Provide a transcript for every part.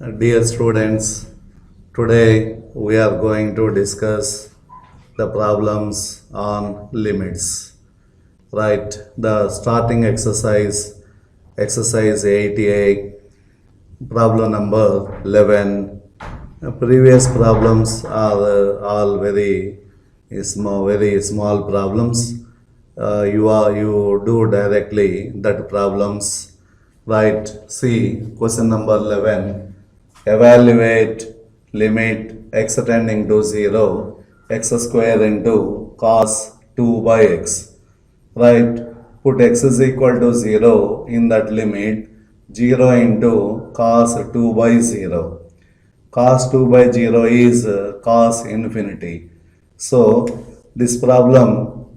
Dear students, today we are going to discuss the problems on limits. Right, the starting exercise 88, problem number 11. Previous problems are all very small problems. You do directly that problems. Right, see question number 11. Evaluate limit x tending to 0 x square into cos 2 by x. Right, put x is equal to 0 in that limit, 0 into cos 2 by 0. Cos 2 by 0 is cos infinity. So this problem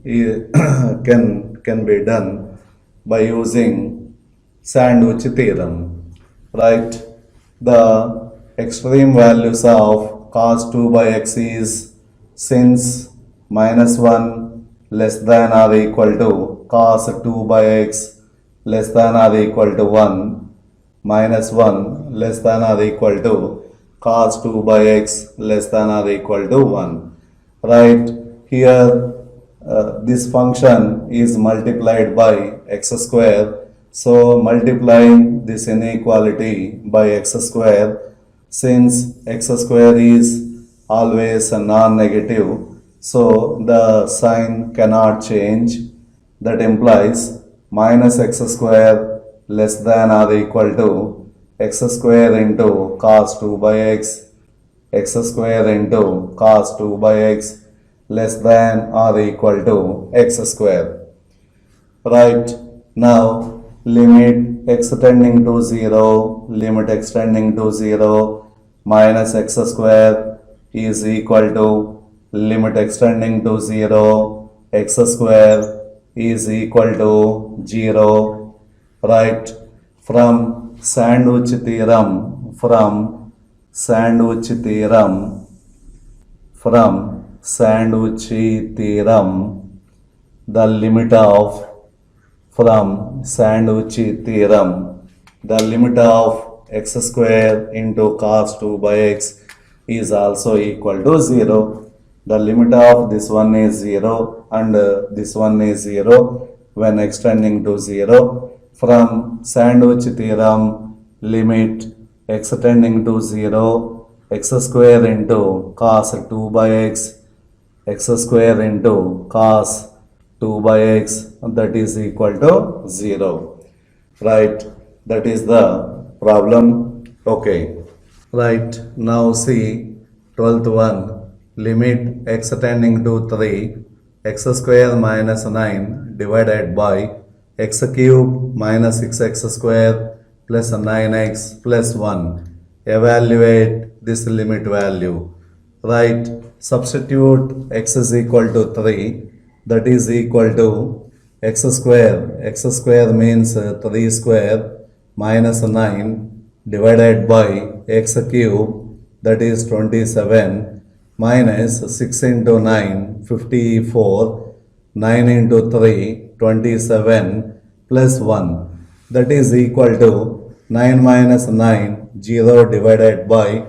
can be done by using sandwich theorem. Right, the extreme values of cos 2 by x is, since minus 1 less than or equal to cos 2 by x less than or equal to 1, minus 1 less than or equal to cos 2 by x less than or equal to 1. Right, here this function is multiplied by x square. So multiplying this inequality by x square, since x square is always a non-negative, so the sign cannot change. That implies minus x square less than or equal to x square into cos 2 by x square into cos 2 by x less than or equal to x square. Right, now limit x tending to 0, limit x tending to 0 minus x square is equal to limit x tending to 0 x square is equal to 0. Right, from sandwich theorem, from sandwich theorem, the limit of the limit of x square into cos 2 by x is also equal to 0. The limit of this one is 0 and this one is 0 when extending to 0. From sandwich theorem, limit x tending to 0 x square into cos 2 by x square into cos 2 by x, that is equal to 0. Right, that is the problem. Okay. Right, now see 12th one, limit x tending to 3 x square minus 9 divided by x cube minus 6x square plus 9x plus 1. Evaluate this limit value. Right, substitute x is equal to 3, that is equal to x square. X square means 3 square minus 9 divided by x cube, that is 27, minus 6 into 9, 54, 9 into 3, 27, plus 1, that is equal to 9 minus 9, 0 divided by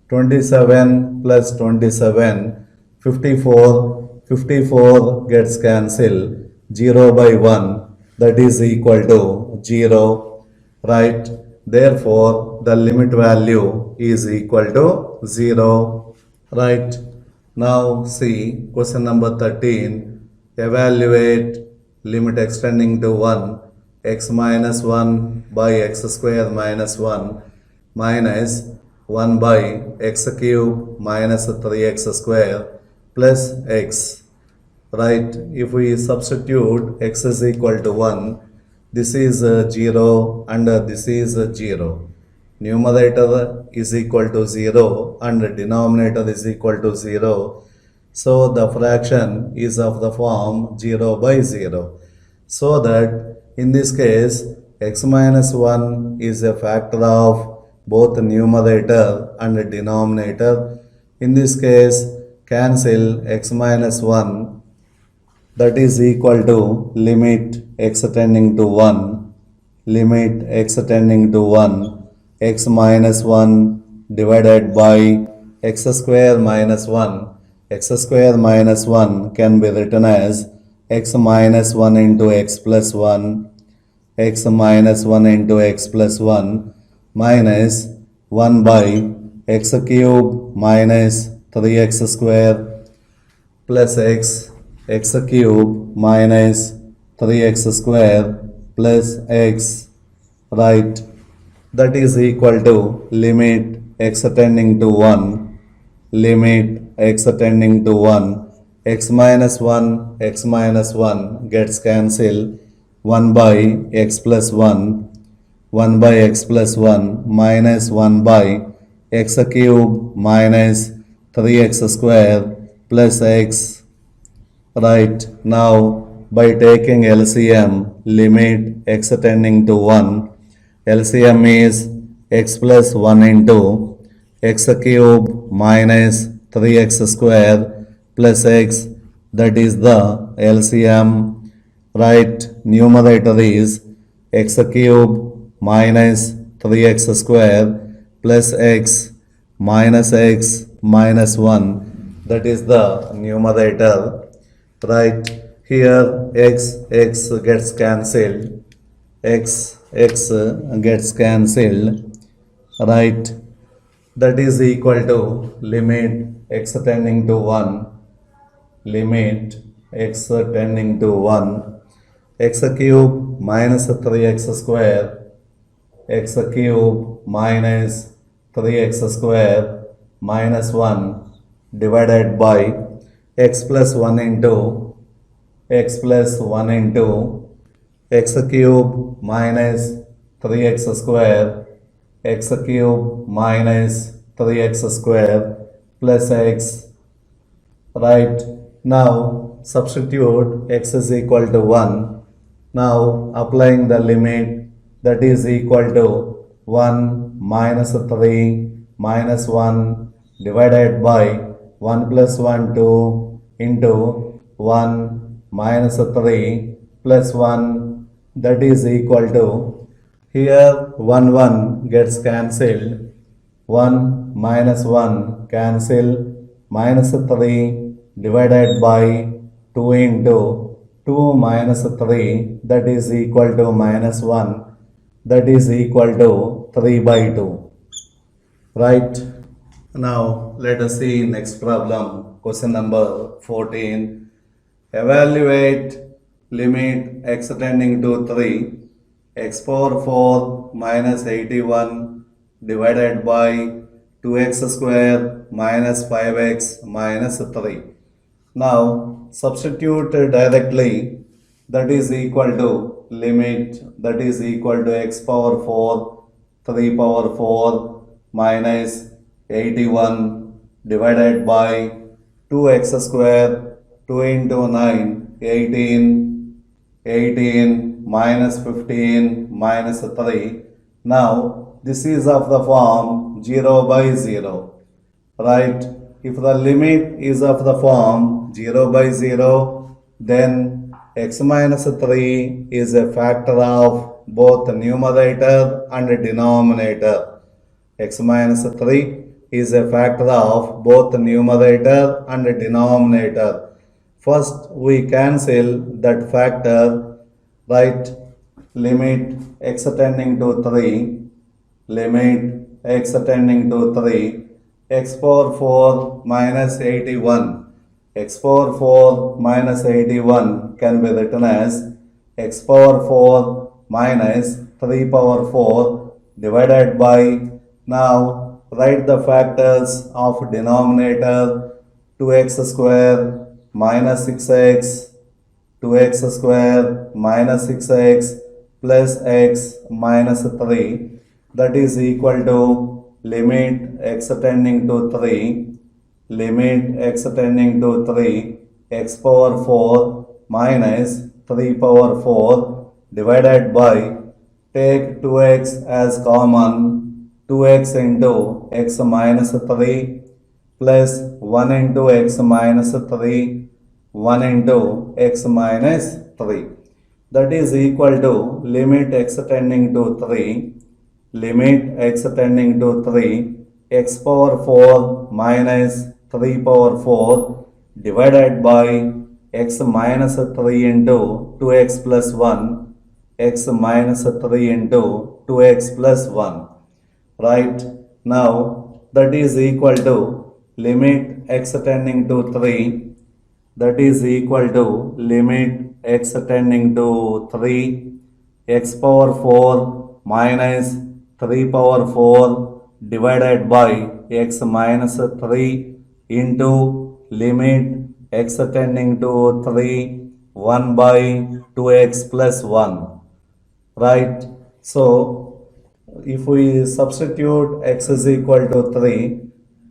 27 plus 27, 54, 54 gets cancelled, 0 by 1, that is equal to 0. Right, therefore the limit value is equal to 0. Right, now see question number 13. Evaluate limit extending to 1 x minus 1 by x square minus 1 minus 1 by x cube minus 3x square plus x. Right, if we substitute x is equal to 1, this is 0 and this is 0. Numerator is equal to 0 and denominator is equal to 0. So the fraction is of the form 0 by 0. So that in this case x minus 1 is a factor of both numerator and denominator. In this case cancel x minus 1, that is equal to limit x tending to 1, limit x tending to 1, x minus 1 divided by x square minus 1. X square minus 1 can be written as x minus 1 into x plus 1, x minus 1 into x plus 1 minus 1 by x cube minus 3x square plus x cube minus 3x square plus x, right? That is equal to limit x tending to 1, limit x tending to 1, x minus 1 gets cancelled, 1 by x plus 1, 1 by x plus 1 minus 1 by x cube minus 3x square plus x. Right, now by taking LCM, limit x tending to 1, LCM is x plus 1 into x cube minus 3x square plus x, that is the LCM. Right, numerator is x cube minus 3x square plus x minus 1, that is the numerator. Right, here x gets cancelled, x gets cancelled, right? That is equal to limit x tending to 1, limit x tending to 1, x cube minus 3x square, x cube minus 3x square minus 1 divided by x plus 1 into x cube minus 3x square, x cube minus 3x square plus x. Right, now substitute x is equal to 1. Now applying the limit, that is equal to 1 minus 3 minus 1 divided by 1 plus 1 2 into 1 minus 3 plus 1, that is equal to, here 1 gets cancelled, 1 minus 1 cancel, minus 3 divided by 2 into 2 minus 3, that is equal to minus 1, that is equal to 3 by 2. Right? Now let us see next problem, question number 14. Evaluate limit x tending to 3, x power 4 minus 81 divided by 2x square minus 5x minus 3. Now substitute directly, that is equal to limit, that is equal to x power 4, 3 power 4 minus 81 divided by 2x square, 2 into 9, 18 minus 15 minus 3. Now this is of the form 0 by 0. Right? If the limit is of the form 0 by 0, then x minus 3 is a factor of both numerator and denominator. X minus 3 is a factor of both numerator and denominator. First we cancel that factor, right? Limit x tending to 3, limit x tending to 3, x power 4 minus 81. X power 4 minus 81 can be written as x power 4 minus 3 power 4 divided by, now write the factors of denominator, 2x square minus 6x, 2x square minus 6x plus x minus 3, that is equal to limit x tending to 3, limit x tending to 3, x power 4 minus 3 power 4 divided by, take 2x as common, 2x into x minus 3 plus 1 into x minus 3, 1 into x minus 3, that is equal to limit x tending to 3, limit x tending to 3, x power 4 minus 3 power 4 divided by x minus 3 into 2x plus 1, x minus 3 into 2x plus 1. Right? Now that is equal to limit x tending to 3, that is equal to limit x tending to 3, x power 4 minus 3 power 4 divided by x minus 3 into limit x tending to 3, 1 by 2x plus 1. Right? So if we substitute x is equal to 3,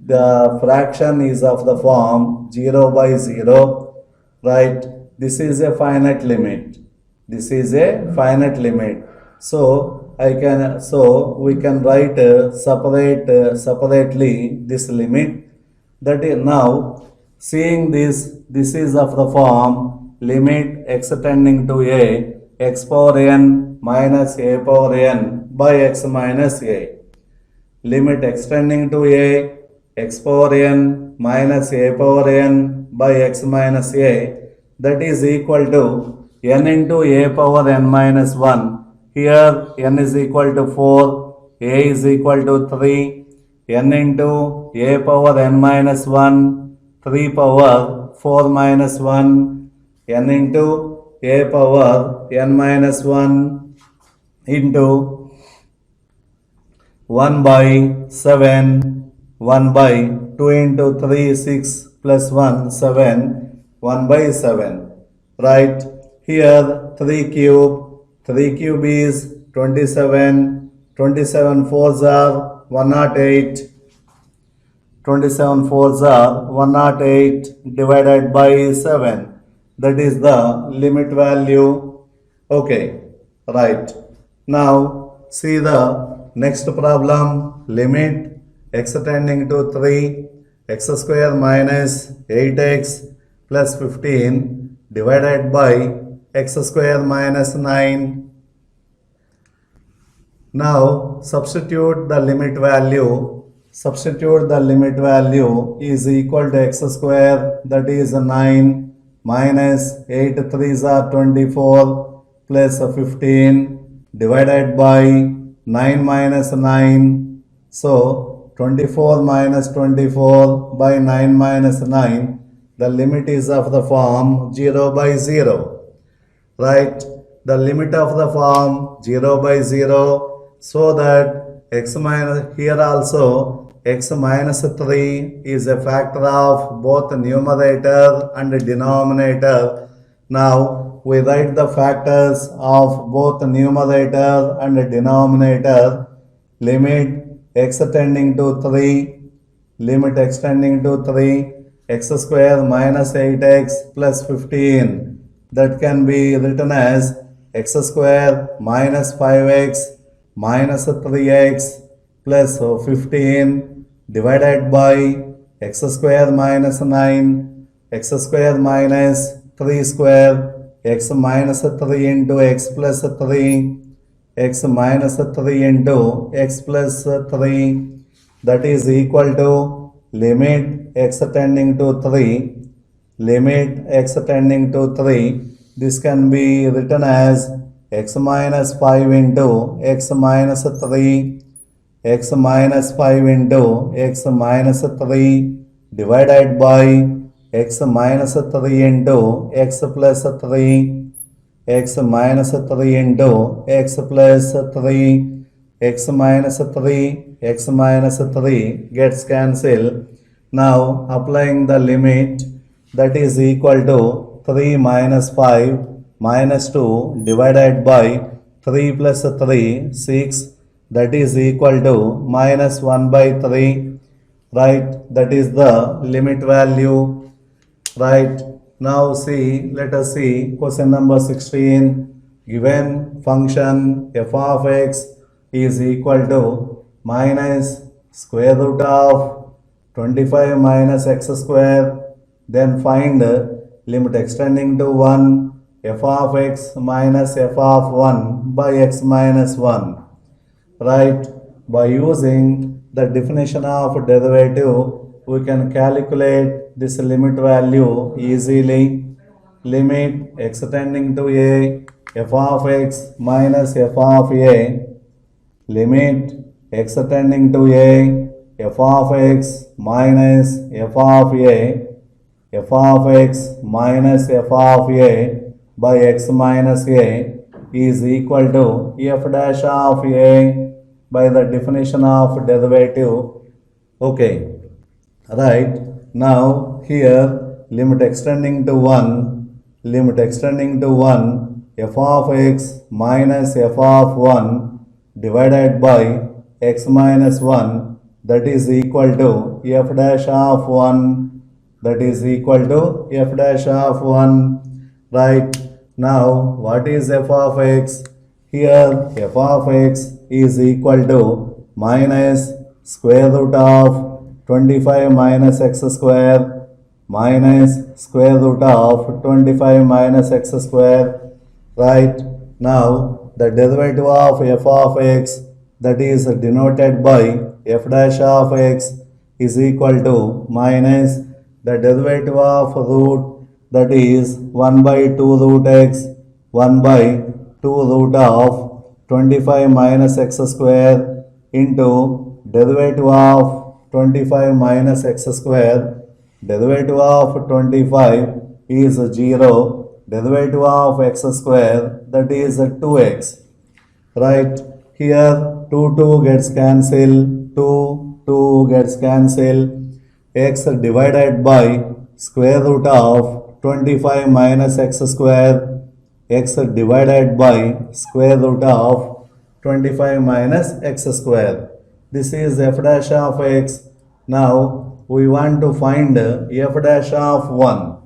the fraction is of the form 0 by 0, right? This is a finite limit. This is a finite limit. So we can write separately this limit. That is now seeing this is of the form limit x tending to a x power n minus a power n by x minus a. Limit x tending to a x power n minus a power n by x minus a, that is equal to n into a power n minus 1. Here n is equal to 4, a is equal to 3, n into a power n minus 1, 3 power 4 minus 1, n into a power n minus 1 into 1 by 7, 1 by 2 into 3, 6 plus 1, 7, 1 by 7. Right? Here 3 cube is 27, 27 fours are 108, 27 fours are 108 divided by 7. That is the limit value. Okay, right. Now see the next problem. Limit x tending to 3, x square minus 8x plus 15 divided by x square minus 9. Now substitute the limit value. Substitute the limit value is equal to x square, that is 9 minus 8 3s are 24 plus 15 divided by 9 minus 9. So 24 minus 24 by 9 minus 9. The limit is of the form 0 by 0. Right? The limit of the form 0 by 0, so that x minus, here also x minus 3 is a factor of both numerator and denominator. Now we write the factors of both numerator and denominator. Limit x tending to 3, limit x tending to 3, x square minus 8x plus 15. That can be written as x square minus 5x minus 3x plus 15 divided by x square minus 9, x square minus 3 square, x minus 3 into x plus 3, x minus 3 into x plus 3, that is equal to limit x tending to 3, limit x tending to 3. This can be written as x minus 5 into x minus 3, x minus 5 into x minus 3 divided by x minus 3 into x plus 3, x minus 3 into x plus 3, x minus 3, x minus 3 gets cancelled. Now applying the limit, that is equal to 3 minus 5 minus 2 divided by 3 plus 3, 6, that is equal to minus 1 by 3, right? That is the limit value, right? Now see, let us see question number 16. Given function f of x is equal to minus square root of 25 minus x square, then find limit extending to 1 f of x minus f of 1 by x minus 1. Right? By using the definition of derivative, we can calculate this limit value easily. Limit x tending to a f of x minus f of a, limit x tending to a f of x minus f of a, f of x minus f of a by x minus a is equal to f dash of a by the definition of derivative. Okay, right. Now here limit extending to 1, limit extending to 1, f of x minus f of 1 divided by x minus 1, that is equal to f dash of 1, that is equal to f dash of 1. Right. Now what is f of x? Here f of x is equal to minus square root of 25 minus x square minus square root of 25 minus x square. Right. Now the derivative of f of x, that is denoted by f dash of x, is equal to minus the derivative of root, that is 1 by 2 root x, 1 by 2 root of 25 minus x square into derivative of 25 minus x square. Derivative of 25 is 0. Derivative of x square, that is 2x. Right. Here 2 gets cancelled, 2 gets cancelled. X divided by square root of 25 minus x square, x divided by square root of 25 minus x square. This is f dash of x. Now we want to find f dash of 1.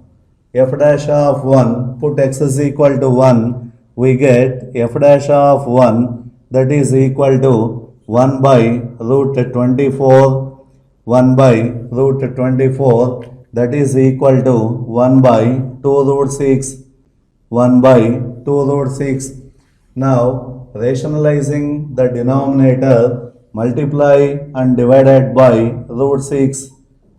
F dash of 1, put x is equal to 1, we get f dash of 1, that is equal to 1 by root 24, 1 by root 24, that is equal to 1 by 2 root 6, 1 by 2 root 6. Now rationalizing the denominator, multiply and divided by root 6,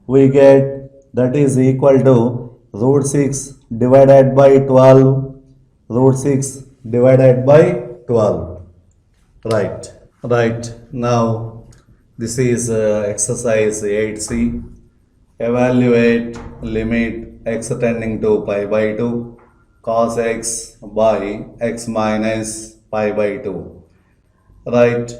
we get, that is equal to root 6 divided by 12, root 6 divided by 12. Right. Right. Now this is exercise 8c. Evaluate limit x tending to pi by 2 cos x by x minus pi by 2. Right.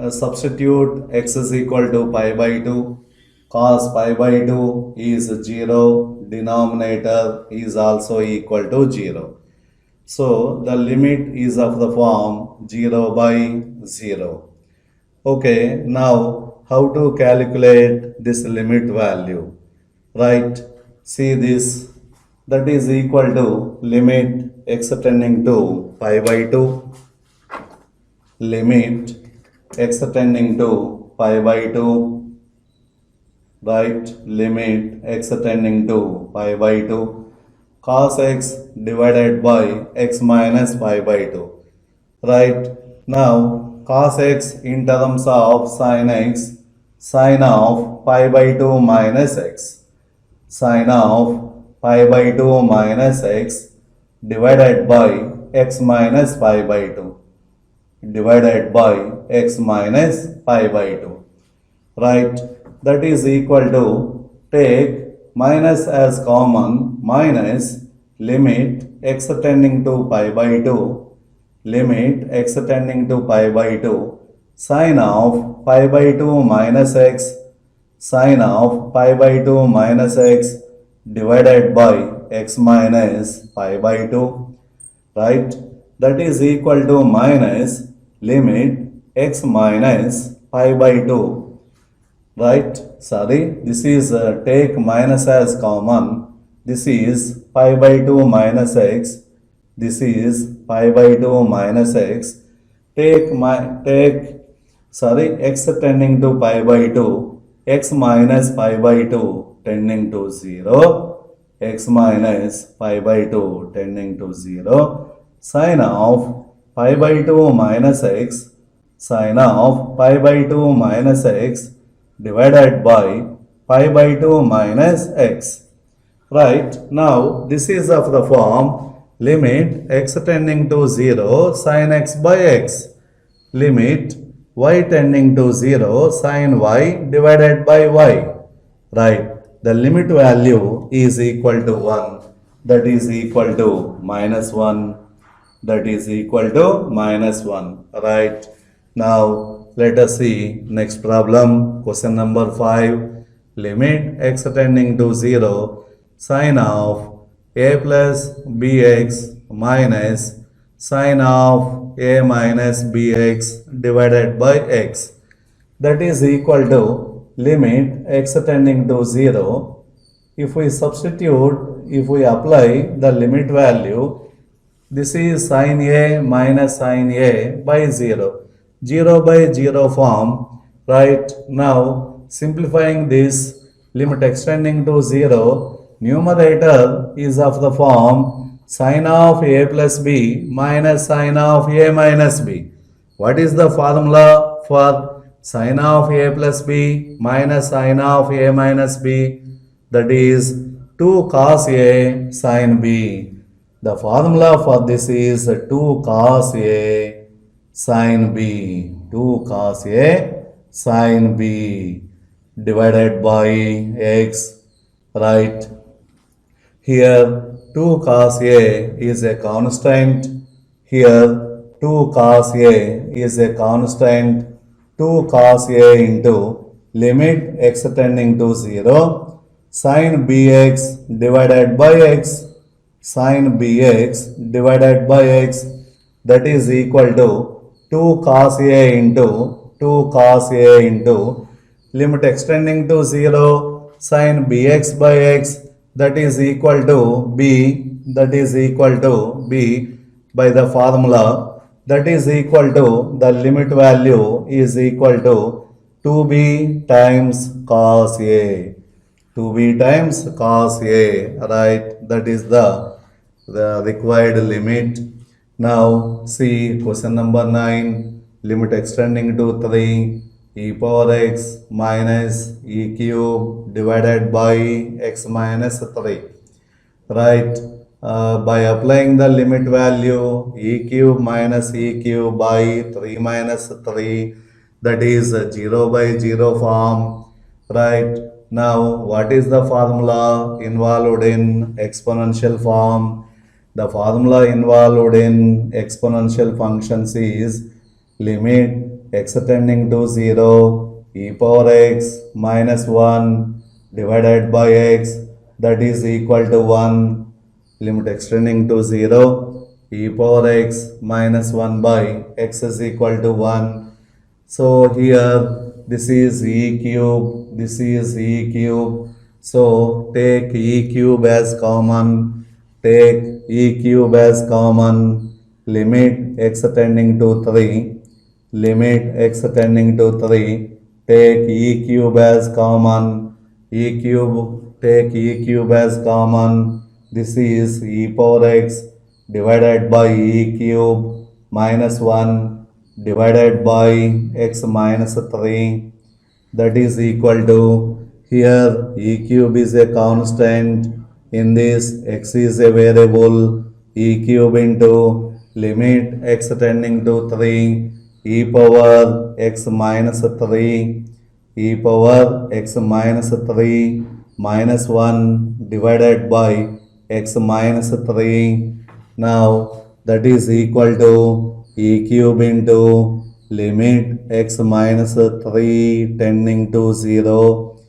Substitute x is equal to pi by 2. Cos pi by 2 is 0. Denominator is also equal to 0. So the limit is of the form 0 by 0. Okay, now how to calculate this limit value? Right, see this, that is equal to limit x tending to pi by 2, limit x tending to pi by 2, right, limit x tending to pi by 2, cos x divided by x minus pi by 2. Right. Now cos x in terms of sin x, sin of pi by 2 minus x, sin of pi by 2 minus x divided by x minus pi by 2, divided by x minus pi by 2. Right. That is equal to, take minus as common, minus limit x tending to pi by 2, limit x tending to pi by 2, sin of pi by 2 minus x, sin of pi by 2 minus x divided by x minus pi by 2. Right. That is equal to minus limit x minus pi by 2. Right, sorry, this is take minus as common, this is pi by 2 minus x, this is pi by 2 minus x, take x tending to pi by 2, x minus pi by 2 tending to 0, x minus pi by 2 tending to 0, sin of pi by 2 minus x, sine of pi by 2 minus x divided by pi by 2 minus x. Right, now this is of the form limit x tending to 0 sin x by x, limit y tending to 0 sin y divided by y. Right, the limit value is equal to 1, that is equal to minus 1, that is equal to minus 1. Right, now let us see next problem, question number 5. Limit x tending to 0 sin of a plus bx minus sin of a minus bx divided by x, that is equal to limit x tending to 0. If we substitute, if we apply the limit value, this is sin a minus sin a by 0. 0 by 0 form. Right, now simplifying this, limit extending to 0, numerator is of the form sin of a plus b minus sin of a minus b. What is the formula for sin of a plus b minus sin of a minus b? That is 2 cos a sin b. The formula for this is 2 cos a sin b. 2 cos a sin b divided by x. Right, here 2 cos a is a constant, here 2 cos a is a constant, 2 cos a into limit x tending to 0 sin bx divided by x, sin bx divided by x, that is equal to 2 cos a into 2 cos a into limit extending to 0 sin bx by x, that is equal to b, that is equal to b by the formula, that is equal to the limit value is equal to 2b times cos a, 2b times cos a. Right, that is the required limit. Now see question number 9, limit extending to 3 e power x minus e cube divided by x minus 3. Right, by applying the limit value e cube minus e cube by 3 minus 3, that is 0 by 0 form. Right, now what is the formula involved in exponential form? The formula involved in exponential functions is limit x tending to 0 e power x minus 1 divided by x, that is equal to 1, limit extending to 0 e power x minus 1 by x is equal to 1. So here this is e cube, this is e cube, so take e cube as common, take e cube as common, limit x tending to 3, limit x tending to 3, take e cube as common, e cube, take e cube as common, this is e power x divided by e cube minus 1 divided by x minus 3, that is equal to, here e cube is a constant, in this x is a variable, e cube into limit x tending to 3 e power x minus 3, e power x minus 3 minus 1 divided by x minus 3. Now that is equal to e cube into limit x minus 3 tending to 0,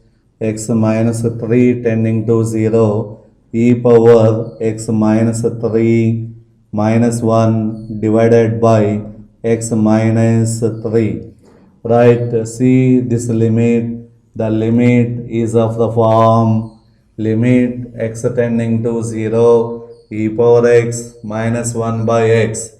x minus 3 tending to 0, e power x minus 3 minus 1 divided by x minus 3. Right, see this limit, the limit is of the form limit x tending to 0 e power x minus 1 by x,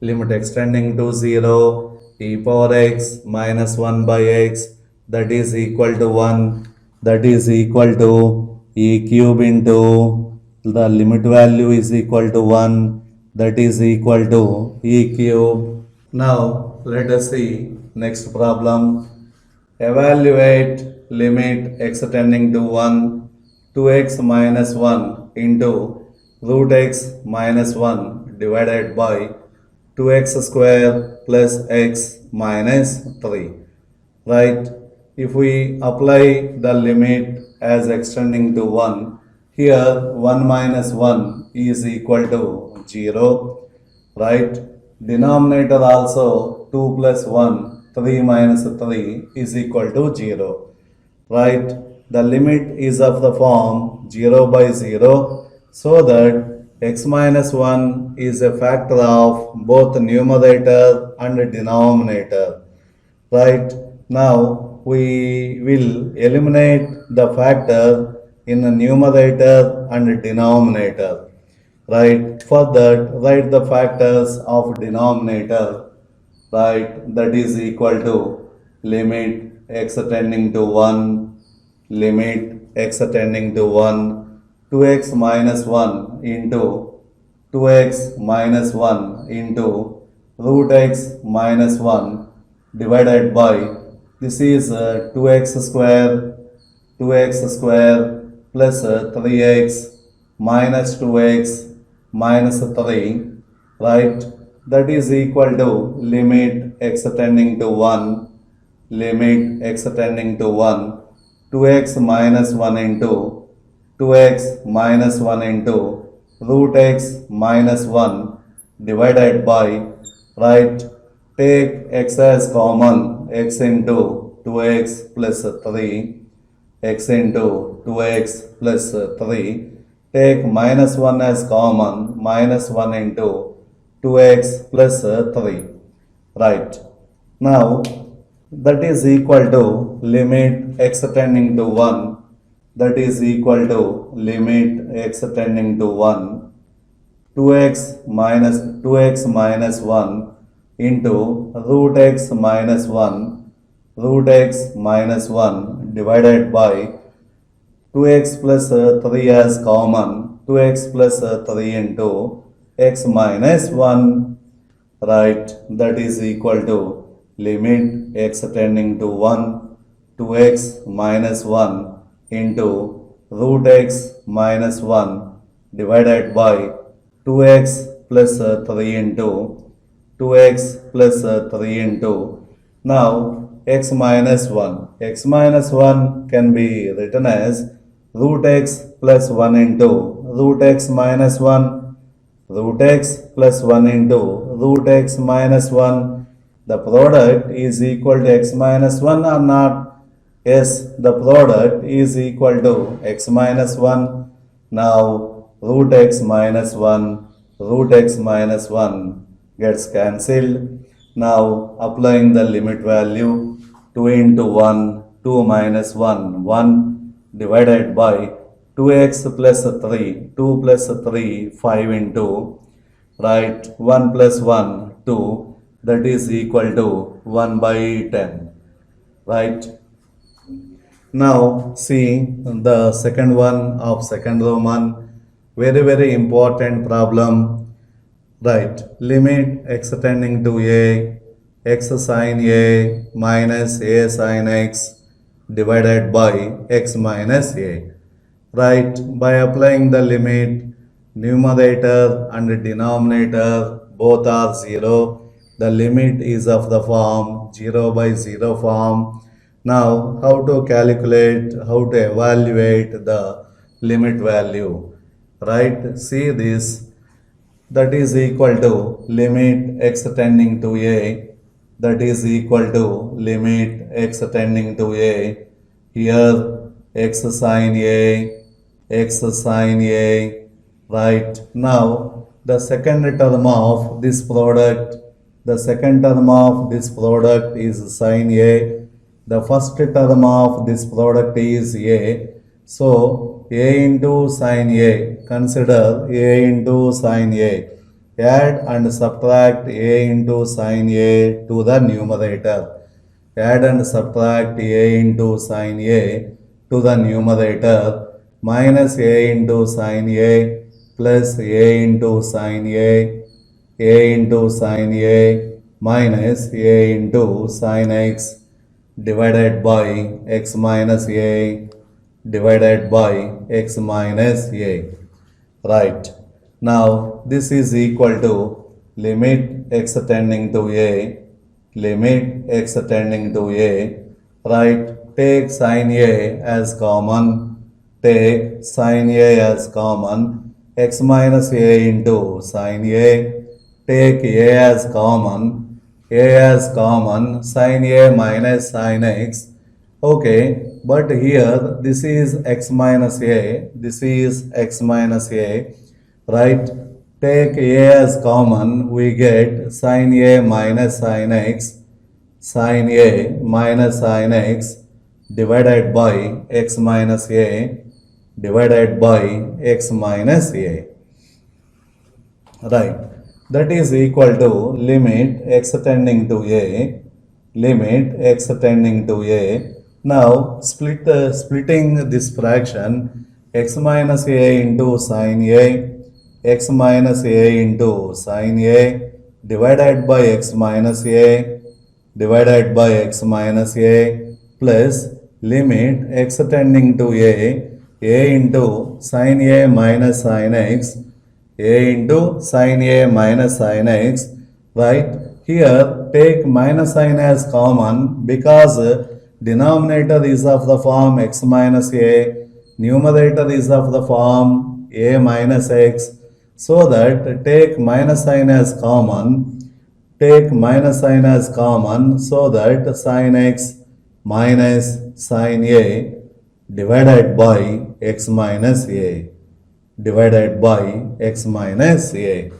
limit extending to 0 e power x minus 1 by x, that is equal to 1, that is equal to e cube into the limit value is equal to 1, that is equal to e cube Now let us see next problem. Evaluate limit x tending to 1 2x minus 1 into root x minus 1 divided by 2x square plus x minus 3. Right? If we apply the limit as extending to 1, here 1 minus 1 is equal to 0, right? Denominator also 2 plus 1, 3 minus 3 is equal to 0, right? The limit is of the form 0 by 0, so that x minus 1 is a factor of both numerator and denominator. Right, now we will eliminate the factor in the numerator and denominator. Right, for that write the factors of denominator. Right, that is equal to limit x tending to 1, limit x tending to 1, 2x minus 1 into 2x minus 1 into root x minus 1 divided by, this is 2x square plus 3x minus 2x minus 3, right? That is equal to limit x tending to 1, limit x tending to 1, 2x minus 1 into 2x minus 1 into root x minus 1 divided by, right, take x as common, x into 2x plus 3, x into 2x plus 3, take minus 1 as common, minus 1 into 2x plus 3, right. Now that is equal to limit x tending to 1, that is equal to limit x tending to 1, 2x minus 1 into root x minus 1, root x minus 1 divided by 2x plus 3 as common, 2x plus 3 into x minus 1, right, that is equal to limit x tending to 1, 2x minus 1 into root x minus 1 divided by 2x plus 3 into 2x plus 3 into, now x minus 1 can be written as root x plus 1 into root x minus 1, root x plus 1 into root x minus 1. The product is equal to x minus 1 or not? Yes, the product is equal to x minus 1. Now root x minus 1, root x minus 1 gets cancelled. Now applying the limit value, 2 into 1, 2 minus 1, 1 divided by 2x plus 3, 2 plus 3, 5 into, right, 1 plus 1, 2, that is equal to 1 by 10, right. Now see the second one of second Roman, very important problem, right. Limit x tending to a, x sin a minus a sin x divided by x minus a, right. By applying the limit, numerator and denominator both are 0. The limit is of the form 0 by 0 form. Now how to calculate, how to evaluate the limit value, right. See this, that is equal to limit x tending to a, that is equal to limit x tending to a, here x sin a, x sin a, right. Now the second term of this product, the second term of this product is sin a, the first term of this product is a, so a into sin a, consider a into sin a, add and subtract a into sin a to the numerator, add and subtract a into sin a to the numerator, minus a into sin a plus a into sin a into sin a minus a into sin x divided by x minus a divided by x minus a. Right. Now this is equal to limit x tending to a, limit x tending to a. Right. Take sin a as common, take sin a as common, x minus a into sin a, take a as common, sin a minus sin x. Okay, but here this is x minus a, this is x minus a, right? Take a as common, we get sin a minus sin x, sin a minus sin x divided by x minus a divided by x minus a. Right. That is equal to limit x tending to a, limit x tending to a. Now splitting this fraction x minus a into sin a, x minus a into sin a divided by x minus a divided by x minus a plus limit x tending to a into sin a minus sin x, a into sin a minus sin x, right? Here take minus sin as common because denominator is of the form x minus a, numerator is of the form a minus x, so that take minus sign as common, take minus sign as common, so that sin x minus sin a divided by x minus a divided by x minus a.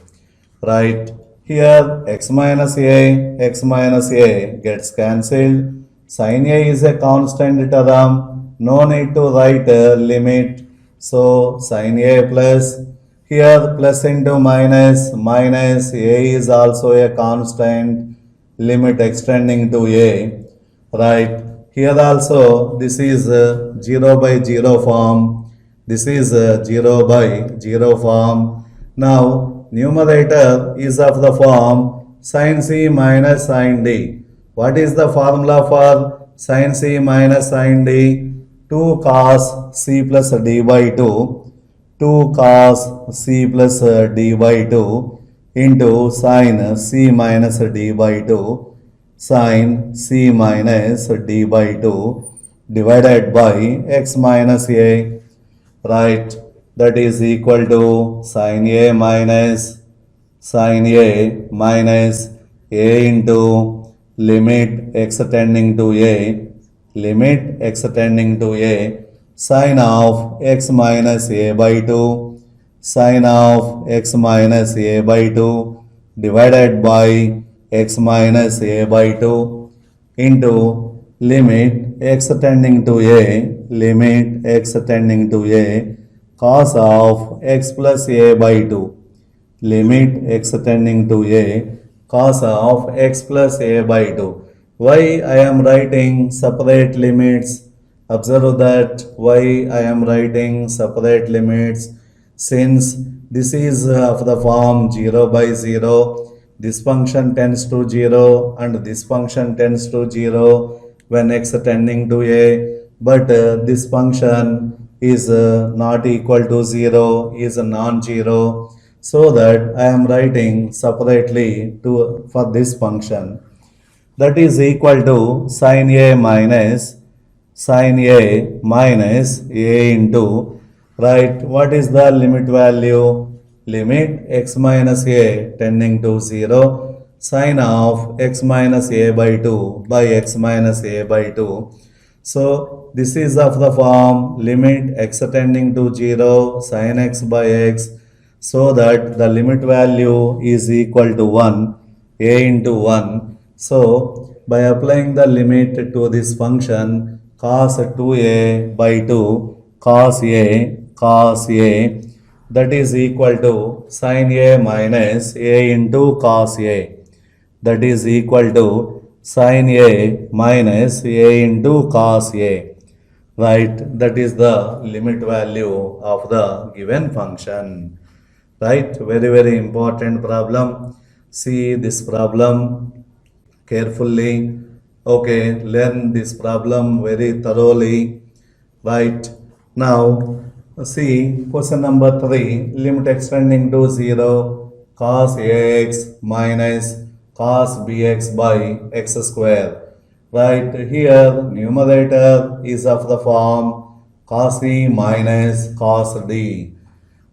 Right? Here x minus a gets cancelled. Sin a is a constant term. No need to write a limit. So sin a plus, here plus into minus, minus a is also a constant, limit extending to a. Right? Here also this is 0 by 0 form. This is 0 by 0 form. Now, numerator is of the form sin c minus sin d. What is the formula for sin c minus sin d? 2 cos c plus d by 2. 2 cos c plus d by 2 into sin c minus d by 2, sin c minus d by 2 divided by x minus a. Right, that is equal to sin a minus a into limit x tending to a, limit x tending to a, sin of x minus a by 2, sin of x minus a by 2 divided by x minus a by 2 into limit x tending to a, limit x tending to a, cos of x plus a by 2, limit x tending to a, cos of x plus a by 2. Why I am writing separate limits? Observe that why I am writing separate limits, since this is of the form 0 by 0, this function tends to 0 and this function tends to 0 when x tending to a, but this function is not equal to 0, is non-zero, so that I am writing separately for this function, that is equal to sin a minus a into, right, what is the limit value? Limit x minus a tending to 0, sin of x minus a by 2 by x minus a by 2. So this is of the form limit x tending to 0, sin x by x, so that the limit value is equal to 1, a into 1. So by applying the limit to this function, cos 2a by 2 cos a, that is equal to sin a minus a into cos a, that is equal to sin a minus a into cos a, right? That is the limit value of the given function, right? Very important problem. See this problem. carefully. Okay, learn this problem very thoroughly. Right. Now, see question number 3. Limit extending to 0 cos ax minus cos bx by x square. Right. Here, numerator is of the form cos e minus cos d.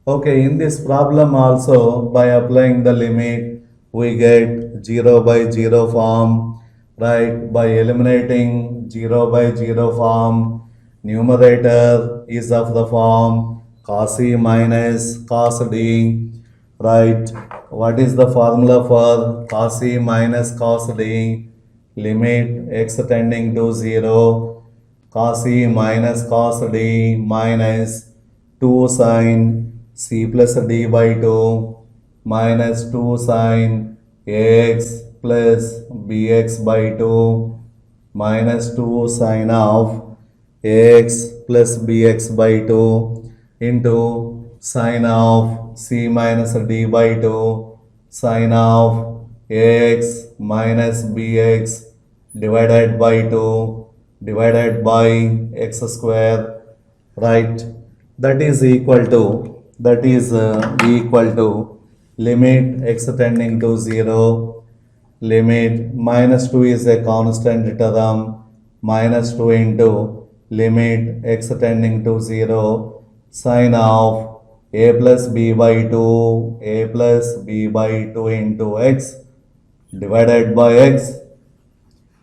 Okay, in this problem also, by applying the limit, we get 0 by 0 form, right? By eliminating 0 by 0 form, numerator is of the form cos e minus cos d, right? What is the formula for cos e minus cos d? Limit x tending to 0, cos e minus cos d minus 2 sine c plus d by 2 minus 2 sine ax plus bx by 2 minus 2 sine of ax plus bx by 2 into sine of c minus d by 2 sine of ax minus bx divided by 2 divided by x square, right? That is equal to limit x tending to 0, limit minus 2 is a constant term, minus 2 into limit x tending to 0 sine of a plus b by 2 into x divided by x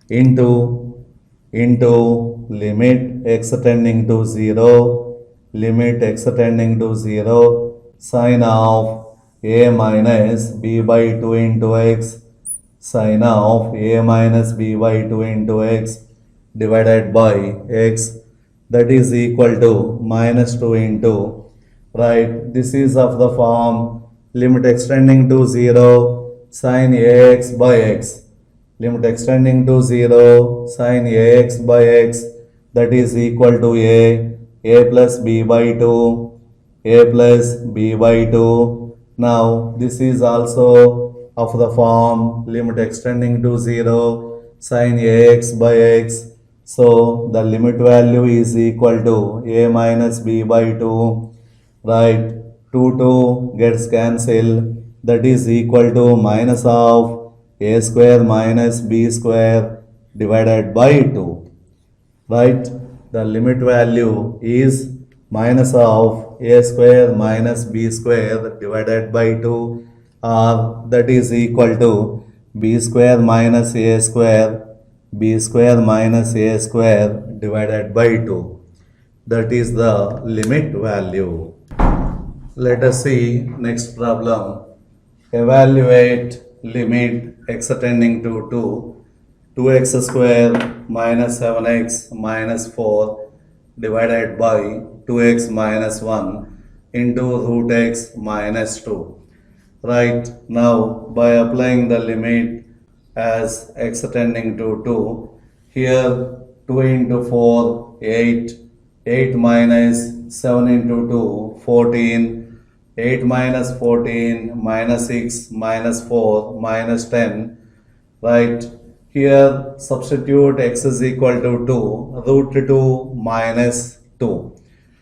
into limit x tending to 0, limit x tending to 0 sine of a minus b by 2 into x sine of a minus b by 2 into x divided by x, that is equal to minus 2 into, right, this is of the form limit extending to 0 sine ax by x, limit extending to 0 sine ax by x, that is equal to a plus b by 2, a plus b by 2. Now this is also of the form limit extending to 0 sine ax by x, so the limit value is equal to a minus b by 2, right? 2 gets cancelled, that is equal to minus of a square minus b square divided by 2, right? The limit value is minus of a square minus b square divided by 2, or that is equal to b square minus a square, b square minus a square divided by 2. That is the limit value. Let us see next problem. Evaluate limit x tending to 2x square minus 7x minus 4 divided by 2x minus 1 into root x minus 2. Right, now by applying the limit as x tending to 2, here 2 into 4, 8, 8 minus 7 into 2, 14, 8 minus 14 minus 6 minus 4 minus 10, right? Here substitute x is equal to 2, root 2 minus 2.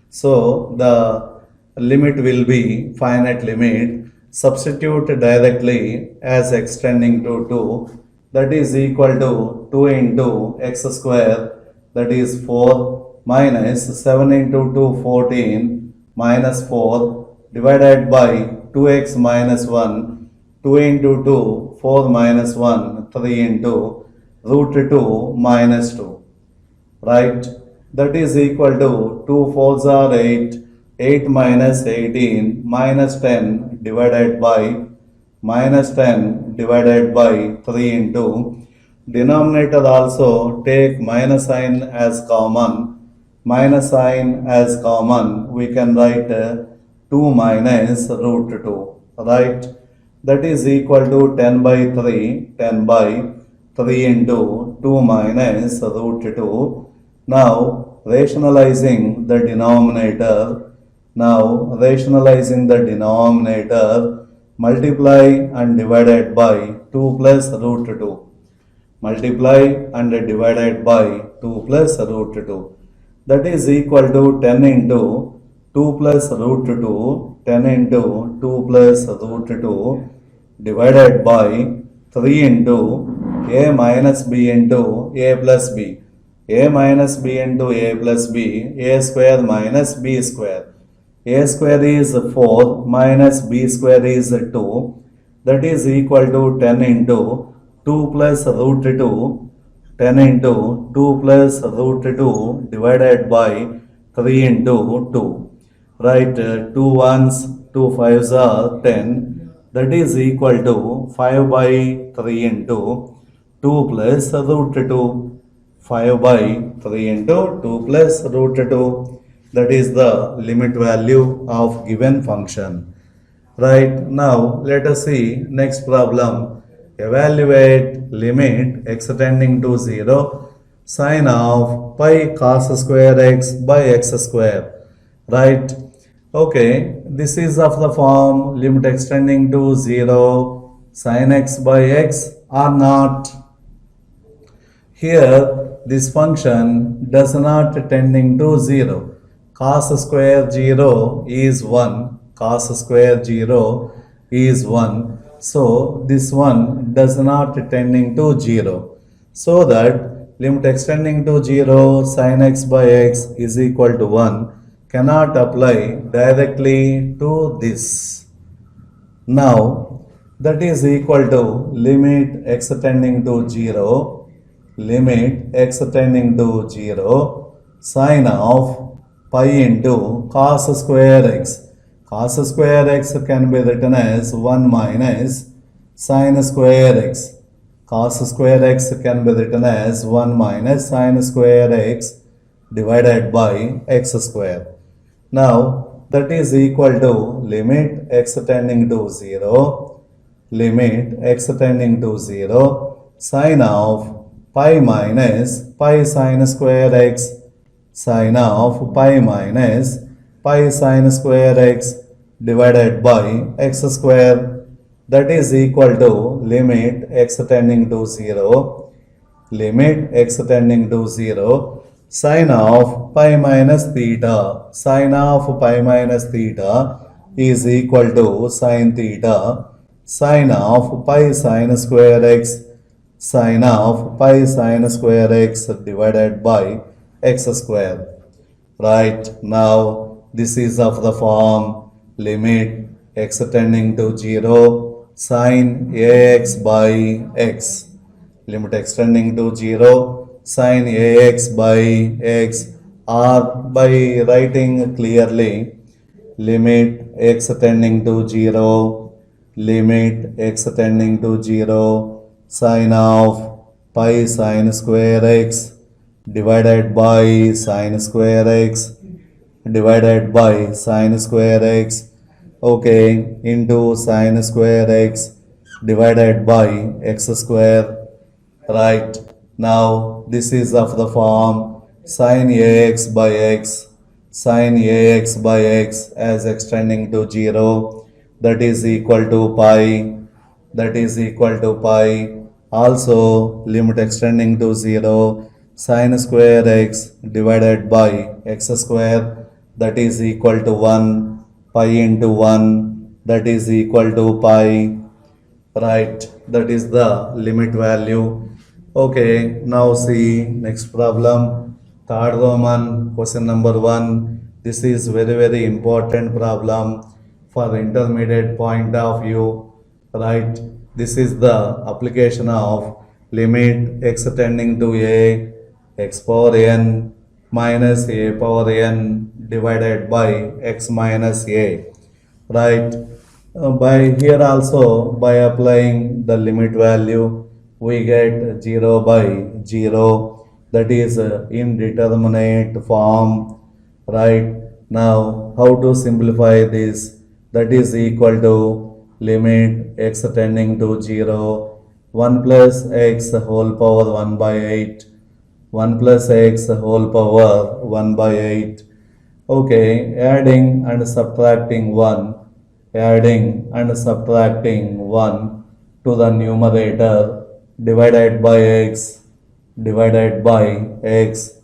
So the limit will be finite limit. Substitute directly as x tending to 2, that is equal to 2 into x square, that is 4 minus 7 into 2, 14 minus 4 divided by 2x minus 1, 2 into 2, 4 minus 1, 3 into root 2 minus 2, right? That is equal to 2 fours are 8, 8 minus 18 minus 10 divided by minus 10 divided by 3 into denominator also take minus sign as common, we can write 2 minus root 2, right? That is equal to 10 by 3 into 2 minus root 2. Now rationalizing the denominator, multiply and divided by 2 plus root 2. multiply and divided by 2 plus root 2. That is equal to 10 into 2 plus root 2, 10 into 2 plus root 2 divided by 3 into a minus b into a plus b. A minus b into a plus b, a square minus b square. A square is 4 minus b square is 2. That is equal to 10 into 2 plus root 2. 10 into 2 plus root 2 divided by 3 into 2. Right, 2 ones, 2 fives are 10. That is equal to 5 by 3 into 2 plus root 2. 5 by 3 into 2 plus root 2. That is the limit value of given function. Right, now let us see next problem. Evaluate limit x tending to 0 sine of pi cos square x by x square. Right, okay, this is of the form limit x tending to 0 sine x by x or not. Here, this function does not tending to 0. Cos square 0 is 1. Cos square 0 is 1. So, this one does not tending to 0. So that limit extending to 0 sin x by x is equal to 1 cannot apply directly to this. Now, that is equal to limit x tending to 0, limit x tending to 0 sine of pi into cos square x. Cos square x can be written as 1 minus sine square x. Cos square x can be written as 1 minus sine square x divided by x square. Now, that is equal to limit x tending to 0, limit x tending to 0 sine of pi minus pi sine square x, sine of pi minus pi sine square x divided by x square. That is equal to limit x tending to 0, limit x tending to 0 sine of pi minus theta. Sine of pi minus theta is equal to sine theta, sine of pi sine square x, sine of pi sine square x divided by x square. Right, now this is of the form limit x tending to 0 sine ax by x. Limit x tending to 0 sine ax by x, or by writing clearly limit x tending to 0, limit x tending to 0 sine of pi sine square x divided by sine square x divided by sine square x, okay, into sine square x divided by x square. Right, now this is of the form sine ax by x, sine ax by x as extending to 0, that is equal to pi, that is equal to pi. Also, limit extending to 0 sine square x divided by x square, that is equal to 1, pi into 1, that is equal to pi. Right, that is the limit value. Okay, now see next problem. Third Roman, question number 1. This is very important problem for intermediate point of view. Right, this is the application of limit x tending to a x power n minus a power n divided by x minus a. Right, by here also by applying the limit value we get 0 by 0, that is indeterminate form. Right, now how to simplify this? That is equal to limit x tending to 0 1 plus x whole power 1 by 8, 1 plus x whole power 1 by 8. Okay, adding and subtracting 1, adding and subtracting 1 to the numerator, divided by x divided by x.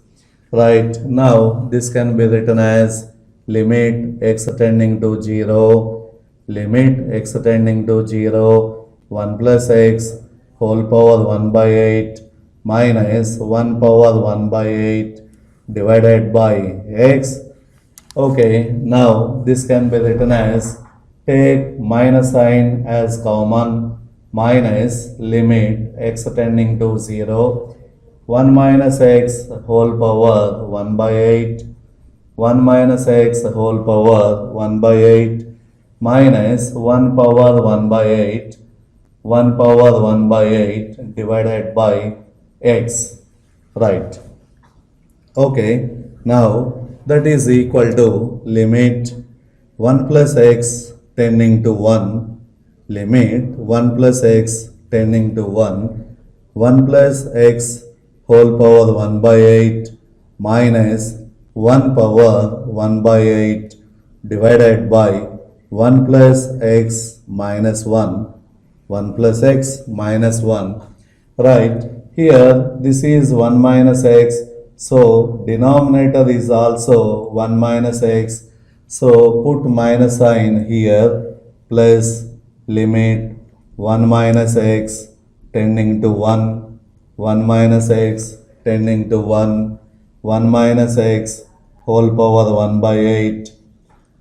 Right, now this can be written as limit x tending to 0, limit x tending to 0, 1 plus x whole power 1 by 8 minus 1 power 1 by 8 divided by x. Okay, now this can be written as take minus sign as common minus limit x tending to 0, 1 minus x whole power 1 by 8, 1 minus x whole power 1 by 8 minus 1 power 1 by 8, 1 power 1 by 8 divided by x. Right. Okay, now that is equal to limit 1 plus x tending to 1, limit 1 plus x tending to 1, 1 plus x whole power 1 by 8 minus 1 power 1 by 8 divided by 1 plus x minus 1, 1 plus x minus 1. Right, here this is 1 minus x, so denominator is also 1 minus x, so put minus sign here plus limit 1 minus x tending to 1, 1 minus x tending to 1, 1 minus x whole power 1 by 8,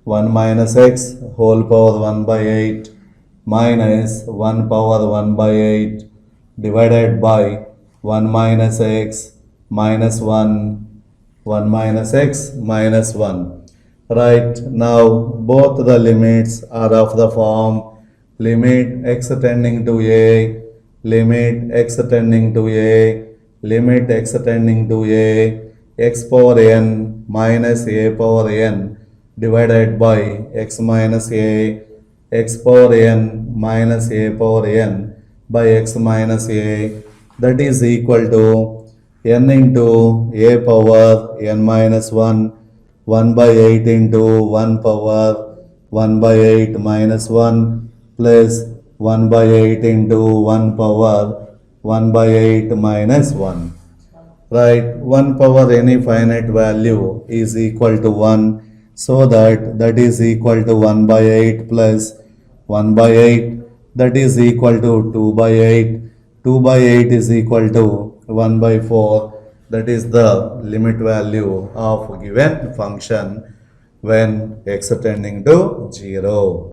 1 minus x whole power 1 by 8 minus 1 power 1 by 8 divided by 1 minus x minus 1, 1 minus x minus 1. Right, now both the limits are of the form limit x tending to a, limit x tending to a, limit x tending to a, x power n minus a power n divided by x minus a, x power n minus a power n by x minus a, that is equal to n into a power n minus 1, 1 by 8 into 1 power 1 by 8 minus 1 plus 1 by 8 into 1 power 1 by 8 minus 1. Right, 1 power any finite value is equal to 1, so that is equal to 1 by 8 plus 1 by 8, that is equal to 2 by 8. 2 by 8 is equal to 1 by 4, that is the limit value of given function when x tending to 0.